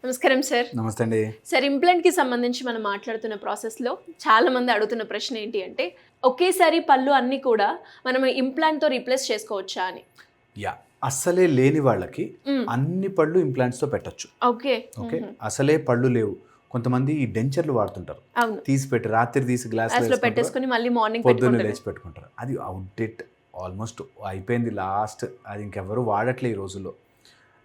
నమస్కారం సార్. నమస్తే అండి. సార్, ఇంప్లాంట్కి సంబంధించి మనం మాట్లాడుతున్న ప్రాసెస్లో చాలా మంది అడుగుతున్న ప్రశ్న ఏంటి అంటే, ఒకేసారి పళ్ళు అన్నీ కూడా మనం ఇంప్లాంట్తో రీప్లేస్ చేసుకోవచ్చా అని. అసలే లేని వాళ్ళకి అన్ని పళ్ళు ఇంప్లాంట్స్తో పెట్టచ్చు. ఓకే. అసలే పళ్ళు లేవు, కొంతమంది ఈ డెంచర్లు వాడుతుంటారు, తీసి రాత్రి తీసి గ్లాస్లో పెట్టేసుకుని మళ్ళీ మార్నింగ్ పొద్దున్న లేచి పెట్టుకుంటారు. అది అవుట్డేట్, ఆల్మోస్ట్ అయిపోయింది, లాస్ట్. అది ఇంకెవరు వాడట్లే ఈ రోజుల్లో.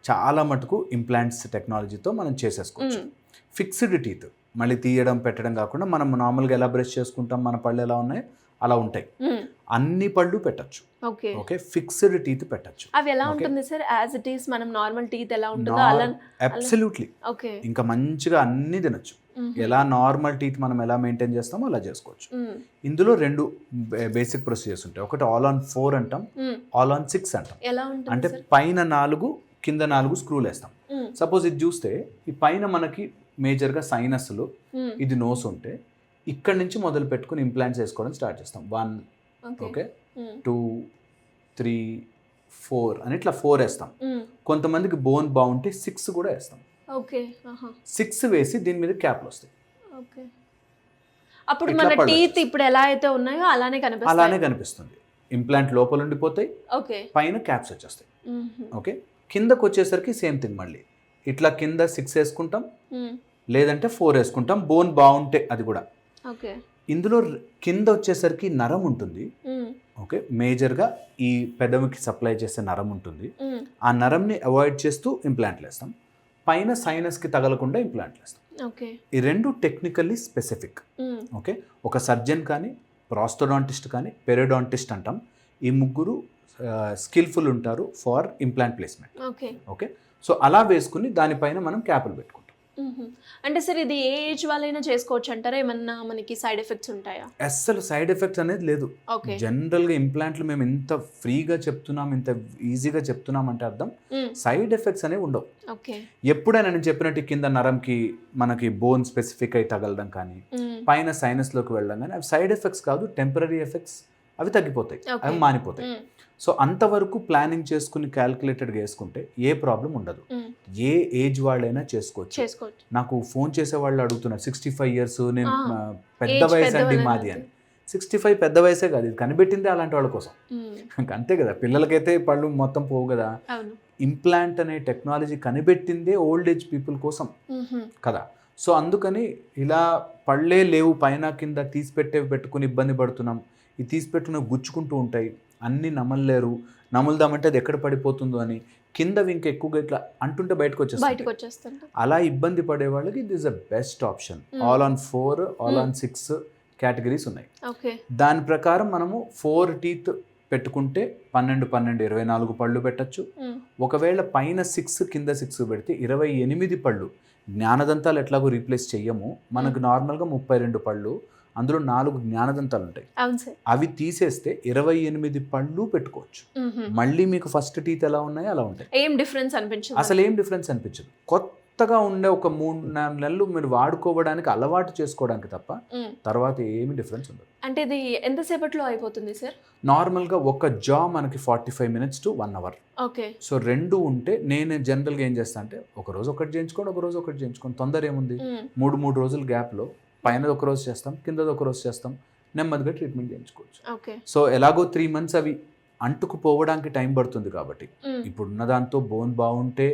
చాలా మటుకు ఇంప్లాంట్స్ టెక్నాలజీతో మనం చేసేసుకోవచ్చు. ఫిక్స్డ్ టీత్ మళ్ళీ తీయడం పెట్టడం కాకుండా మనం నార్మల్గా ఎలా బ్రష్ చేసుకుంటాం, మన పళ్ళు ఎలా ఉన్నాయో అలా ఉంటాయి. అన్ని పళ్ళు పెట్టచ్చు. ఓకే, ఫిక్స్డ్ టీత్ పెట్టచ్చు. అవి ఎలా ఉంటుంది సార్? యాజ్ ఇట్ ఈస్ మనం నార్మల్ టీత్ ఎలా ఉంటుందో అలా అబ్సల్యూట్లీ. ఇంకా మంచిగా అన్ని తినచ్చు. ఎలా నార్మల్ టీత్ మనం ఎలా మెయింటైన్ చేస్తామో అలా చేసుకోవచ్చు. ఇందులో రెండు బేసిక్ ప్రొసీజర్స్ ఉంటాయి. ఒకటి ఆల్ ఆన్ 4 అంటాం, ఆల్ ఆన్ 6 అంటాం. అంటే పైన 4 కింద 4 స్క్రూలు వేస్తాం. సపోజ్ ఇది చూస్తే ఈ పైన మనకి మేజర్గా సైనస్లు, ఇది నోస్ ఉంటే ఇక్కడ నుంచి మొదలు పెట్టుకుని ఇంప్లాంట్స్ వేసుకోవడం స్టార్ట్ చేస్తాం. 1 ఓకే 2 3 4 అని ఇట్లా 4 వేస్తాం. కొంతమందికి బోన్ బాగుంటే 6 కూడా వేస్తాం. 6 వేసి దీని మీద క్యాప్లు వస్తాయి. అప్పుడు మన టీత్ ఇప్పుడు ఎలా అయితే ఉన్నాయో అలానే కనిపిస్తుంది. ఇంప్లాంట్ లోపల ఉండిపోతాయి, పైన క్యాప్స్ వచ్చేస్తాయి. ఓకే, కిందకు వచ్చేసరికి సేమ్ థింగ్. మళ్ళీ ఇట్లా కింద 6 వేసుకుంటాం, లేదంటే 4 వేసుకుంటాం, బోన్ బాగుంటే అది కూడా. ఇందులో కింద వచ్చేసరికి నరం ఉంటుంది. ఓకే, మేజర్గా ఈ పెదవికి సప్లై చేసే నరం ఉంటుంది. ఆ నరంని అవాయిడ్ చేస్తూ ఇంప్లాంట్లు వేస్తాం. పైన సైనస్కి తగలకుండా ఇంప్లాంట్లు వేస్తాం. ఈ రెండు టెక్నికల్లీ స్పెసిఫిక్. ఓకే, ఒక సర్జన్ కానీ, ప్రాస్థోడాంటిస్ట్ కానీ, పెరియోడాంటిస్ట్ అంటాం. ఈ ముగ్గురు స్కిల్ఫుల్ ఉంటారు for implant placement. Okay, so అలా వేసుకుని దానిపైన మనం క్యాపులు పెట్టుకుంటాం. అంటే సార్, ఇది ఏ ఏజ్ వాళ్ళైనా చేసుకోవచ్చు అంటారా? ఏమన్నా మనకి సైడ్ ఎఫెక్ట్స్ ఉంటాయా? అస్సలు సైడ్ ఎఫెక్ట్స్ అనేది లేదు. జనరల్గా ఇంప్లాంట్లు మేము ఇంత ఫ్రీగా చెప్తున్నాం, ఇంత ఈజీగా చెప్తున్నాం అంటే అర్థం సైడ్ ఎఫెక్ట్స్ అనేవి ఉండవు. ఎప్పుడైనా నేను చెప్పినట్టు కింద నరంకి మనకి బోన్ స్పెసిఫిక్ అయి తగలడం కానీ, పైన సైనస్లోకి వెళ్ళడం కానీ, అవి సైడ్ ఎఫెక్ట్స్ కాదు, టెంపరీ ఎఫెక్ట్స్. అవి తగ్గిపోతాయి, అవి మానిపోతాయి. సో అంతవరకు ప్లానింగ్ చేసుకుని క్యాల్కులేటెడ్గా వేసుకుంటే ఏ ప్రాబ్లం ఉండదు. ఏ ఏజ్ వాళ్ళైనా చేసుకోవచ్చు. నాకు ఫోన్ చేసే వాళ్ళు అడుగుతున్నారు, 65 years, నేను పెద్ద వయసు అండి మాది అని. 65 పెద్ద వయసే కాదు, ఇది కనిపెట్టిందే అలాంటి వాళ్ళ కోసం. అంతే కదా, పిల్లలకైతే పళ్ళు మొత్తం పోవు కదా. ఇంప్లాంట్ అనే టెక్నాలజీ కనిపెట్టిందే ఓల్డ్ ఏజ్ పీపుల్ కోసం కదా. సో అందుకని ఇలా పళ్ళే లేవు, పైన కింద తీసిపెట్టేవి పెట్టుకుని ఇబ్బంది పడుతున్నాం. ఈ తీసిపెట్టున గుచ్చుకుంటూ ఉంటాయి, అన్ని నమలలేరు, నములుదామంటే అది ఎక్కడ పడిపోతుందో అని కిందవి ఇంకా ఎక్కువగా ఇట్లా అంటుంటే బయటకు వచ్చేస్తాయి. అలా ఇబ్బంది పడే వాళ్ళకి this is the best option. All on 4, all on 6 categories ఉన్నాయి. దాని ప్రకారం మనము 4 టీత్ పెట్టుకుంటే 12 24 పళ్ళు పెట్టచ్చు. ఒకవేళ పైన 6 కింద 6 పెడితే 28 పళ్ళు. జ్ఞానదంతాలు ఎట్లాగో రీప్లేస్ చెయ్యము, మనకు నార్మల్గా 32 పళ్ళు, అందులో 4 జ్ఞానదంతాలు ఉంటాయి. అవి తీసేస్తే 28 పళ్ళు పెట్టుకోవచ్చు. మళ్ళీ మీకు ఫస్ట్ టీత్ ఎలా ఉన్నాయో అలా ఉంటాయి. అసలు ఏం డిఫరెన్స్ అనిపించదు. కొత్తగా ఉండే ఒక 3-4 నెలలు మీరు వాడుకోవడానికి, అలవాటు చేసుకోవడానికి తప్ప తర్వాత ఏమి డిఫరెన్స్ ఉండదు. అంటే ఇది ఎంతసేపట్లో అయిపోతుంది సార్? నార్మల్గా ఒక జా మనకి 45 minutes to 1 hour. సో 2 ఉంటే నేను జనరల్గా ఏం చేస్తాను అంటే, ఒక రోజు ఒకటి చేయించుకోండి, ఒక రోజు ఒకటి చేయించుకోండి, తొందర ఏముంది. 3 రోజుల గ్యాప్లో పైన ఒక రోజు చేస్తాం, కింద ఒక రోజు చేస్తాం, నెమ్మదిగా ట్రీట్మెంట్ చేయించుకోవచ్చు. సో ఎలాగో 3 months అవి అంటుకుపోవడానికి టైం పడుతుంది కాబట్టి ఇప్పుడున్న దాంతో బోన్ బాగుంటే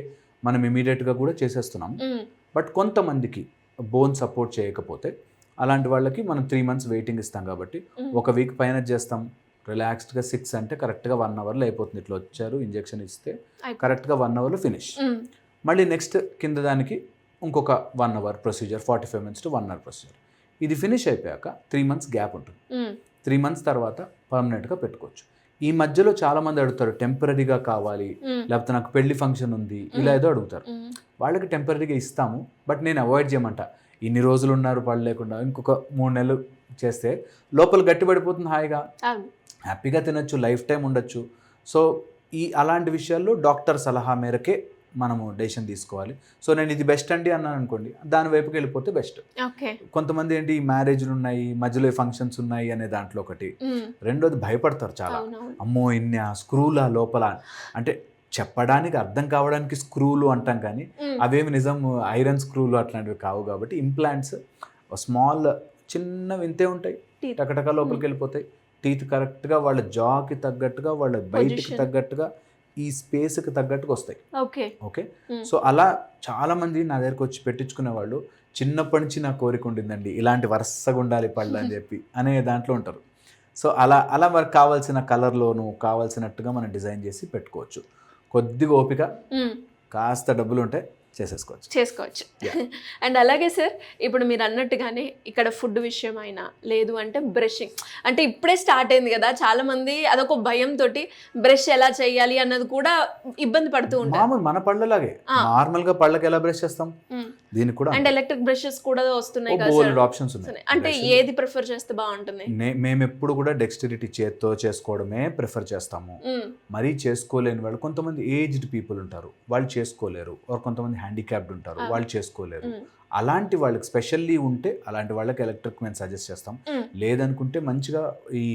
మనం ఇమీడియట్గా కూడా చేసేస్తున్నాం. బట్ కొంతమందికి బోన్ సపోర్ట్ చేయకపోతే అలాంటి వాళ్ళకి మనం 3 months వెయిటింగ్ ఇస్తాం కాబట్టి 1 week పైన చేస్తాం. రిలాక్స్డ్గా 6 అంటే కరెక్ట్గా 1 hourలో అయిపోతుంది. ఇట్లా వచ్చారు, ఇంజెక్షన్ ఇస్తే కరెక్ట్గా 1 hourలో ఫినిష్. మళ్ళీ నెక్స్ట్ కింద దానికి ఇంకొక 1 hour procedure, 45 minutes to 1 hour procedure. ఇది ఫినిష్ అయిపోయాక 3 months గ్యాప్ ఉంటుంది. 3 months తర్వాత పర్మనెంట్గా పెట్టుకోవచ్చు. ఈ మధ్యలో చాలా మంది అడుగుతారు, టెంపరీగా కావాలి, లేకపోతే నాకు పెళ్లి ఫంక్షన్ ఉంది, ఇలా ఏదో అడుగుతారు. వాళ్ళకి టెంపరీగా ఇస్తాము, బట్ నేను అవాయిడ్ చేయమంట. ఇన్ని రోజులు ఉన్నారు పళ్ళు లేకుండా, ఇంకొక 3 నెలలు చేస్తే లోపల గట్టిపడిపోతుంది, హాయిగా హ్యాపీగా తినచ్చు, లైఫ్ టైం ఉండొచ్చు. సో అలాంటి విషయాల్లో డాక్టర్ సలహా మేరకే మనము డెసిషన్ తీసుకోవాలి. సో నేను ఇది బెస్ట్ అండి అన్నాను అనుకోండి, దాని వైపుకి వెళ్ళిపోతే బెస్ట్. కొంతమంది ఏంటి, మ్యారేజ్లు ఉన్నాయి, మధ్యలో ఫంక్షన్స్ ఉన్నాయి అనే దాంట్లో ఒకటి. రెండోది భయపడతారు చాలా, అమ్మో ఇన్ని స్క్రూల లోపల. అంటే చెప్పడానికి అర్థం కావడానికి స్క్రూలు అంటాం కానీ అవేమి నిజం ఐరన్ స్క్రూలు అట్లాంటివి కావు. కాబట్టి ఇంప్లాంట్స్ స్మాల్ చిన్న వింతే ఉంటాయి, టకటక లోపలికి వెళ్ళిపోతాయి. టీత్ కరెక్ట్గా వాళ్ళ జాకి తగ్గట్టుగా, వాళ్ళ బయటికి తగ్గట్టుగా, ఈ స్పేస్కి తగ్గట్టుగా వస్తాయి. ఓకే. సో అలా చాలామంది నా దగ్గరకు వచ్చి పెట్టించుకునే వాళ్ళు చిన్నప్పటి నుంచి నా కోరిక ఉండిందండి ఇలాంటి వరుసగా ఉండాలి పళ్ళు అని చెప్పి అనే దాంట్లో ఉంటారు. సో అలా మనకు కావాల్సిన కలర్లోను కావాల్సినట్టుగా మనం డిజైన్ చేసి పెట్టుకోవచ్చు. కొద్దిగా ఓపిక, కాస్త డబ్బులు ఉంటే చేసుకోవచ్చు. అండ్ అలాగే సార్, ఇప్పుడు మీరు అన్నట్టుగానే ఇక్కడ ఫుడ్ విషయం అయినా లేదు అంటే బ్రషింగ్, అంటే ఇప్పుడే స్టార్ట్ అయింది కదా, చాలా మంది అదొక భయంతో బ్రష్ ఎలా చేయాలి అన్నది కూడా ఇబ్బంది పడుతూ ఉంటారు. మామూలు మన పళ్ళలాగే నార్మల్ గా పళ్ళకి ఎలా బ్రష్ చేస్తాం, దీనికి కూడా అండ్ ఎలక్ట్రిక్ బ్రషెస్ కూడా వస్తున్నాయి కదా, బోల్డ్ ఆప్షన్స్ ఉన్నాయి. అంటే ఏది ప్రిఫర్ చేస్తే బాగుంటుంది? మేము ఎప్పుడు కూడా డెక్స్టరిటీ చేత్తో చేసుకోవడమే ప్రిఫర్ చేస్తాము. మరీ చేసుకోలేని వాళ్ళు, కొంతమంది ఏజ్డ్ పీపుల్ ఉంటారు వాళ్ళు చేసుకోలేరు, కొంతమంది హ్యాండిక్యాప్డ్ ఉంటారు వాళ్ళు చేసుకోలేరు. అలాంటి వాళ్ళకి స్పెషల్లీ ఉంటే అలాంటి వాళ్ళకి ఎలక్ట్రిక్ మేము సజెస్ట్ చేస్తాం. లేదనుకుంటే మంచిగా ఈ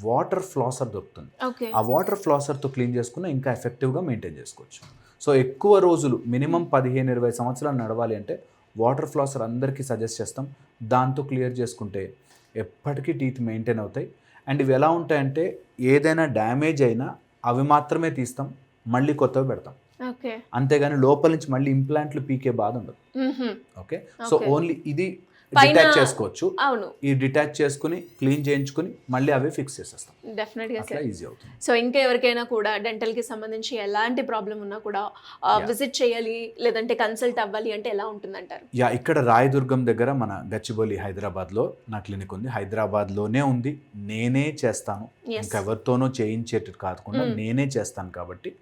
వాటర్ ఫ్లాసర్ దొరుకుతుంది, ఆ వాటర్ ఫ్లాసర్తో క్లీన్ చేసుకున్న ఇంకా ఎఫెక్టివ్గా మెయింటైన్ చేసుకోవచ్చు. సో ఎక్కువ రోజులు మినిమం 15-20 సంవత్సరాలు నడవాలి అంటే వాటర్ ఫ్లాసర్ అందరికీ సజెస్ట్ చేస్తాం. దాంతో క్లియర్ చేసుకుంటే ఎప్పటికీ టీత్ మెయింటైన్ అవుతాయి. అండ్ ఇవి ఎలా ఉంటాయంటే ఏదైనా డ్యామేజ్ అయినా అవి మాత్రమే తీస్తాం, మళ్ళీ కొత్తవి పెడతాం. అంతేగాని లోపల నుంచి మళ్ళీ ఇంప్లాంట్లు పీకే బాధ ఉండదు. ఓకే. సో ఓన్లీ ఇది డిటాచ్ చేసుకోవచ్చు. ఈ డిటాచ్ చేసుకుని క్లీన్ చేయించుకుని మళ్ళీ అవే ఫిక్స్ చేసేస్తాం. డెఫినెట్గా సార్ ఈజీ అవుతుంది. సో ఇంకా ఎవరికైనా కూడా డెంటల్ కి సంబంధించి ఎలాంటి ప్రాబ్లం ఉన్నా కూడా విజిట్ చేయాలి లేదంటే కన్సల్ట్ అవ్వాలి అంటే ఎలా ఉంటుందంటారు? ఇక్కడ రాయదుర్గం దగ్గర మన గచ్చిబౌలి హైదరాబాద్లో నా క్లినిక్ ఉంది. హైదరాబాద్లోనే ఉంది, నేనే చేస్తాను, ఇంకెవరితోనో చేయించేటి కాకుండా నేనే చేస్తాను. కాబట్టి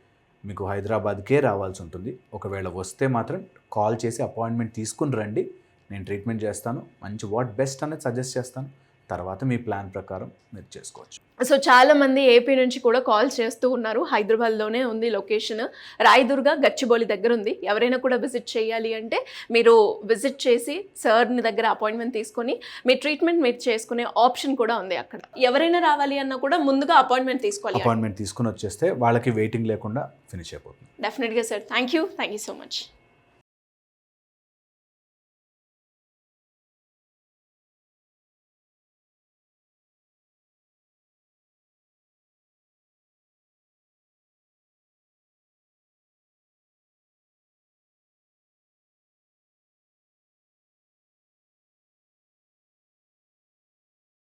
మీకు హైదరాబాద్కే రావాల్సి ఉంటుంది. ఒకవేళ వస్తే మాత్రం కాల్ చేసి అపాయింట్మెంట్ తీసుకుని రండి, నేను ట్రీట్మెంట్ చేస్తాను, మంచి వాట్ బెస్ట్ అనేది సజెస్ట్ చేస్తాను. తర్వాత మీ ప్లాన్ ప్రకారం మీరు చేసుకోవచ్చు. సో చాలా మంది ఏపీ నుంచి కూడా కాల్ చేస్తూ ఉన్నారు. హైదరాబాద్లోనే ఉంది లొకేషన్, రాయదుర్గ గచ్చిబౌలి దగ్గర ఉంది. ఎవరైనా కూడా విజిట్ చేయాలి అంటే మీరు విజిట్ చేసి సార్ని దగ్గర అపాయింట్మెంట్ తీసుకొని మీ ట్రీట్మెంట్ మీరు చేసుకునే ఆప్షన్ కూడా ఉంది అక్కడ. ఎవరైనా రావాలి అన్నా కూడా ముందుగా అపాయింట్మెంట్ తీసుకోవాలి. అపాయింట్మెంట్ తీసుకుని వచ్చేస్తే వాళ్ళకి వెయిటింగ్ లేకుండా ఫినిష్ అయిపోతుంది. డెఫినెట్గా sir, thank you so much.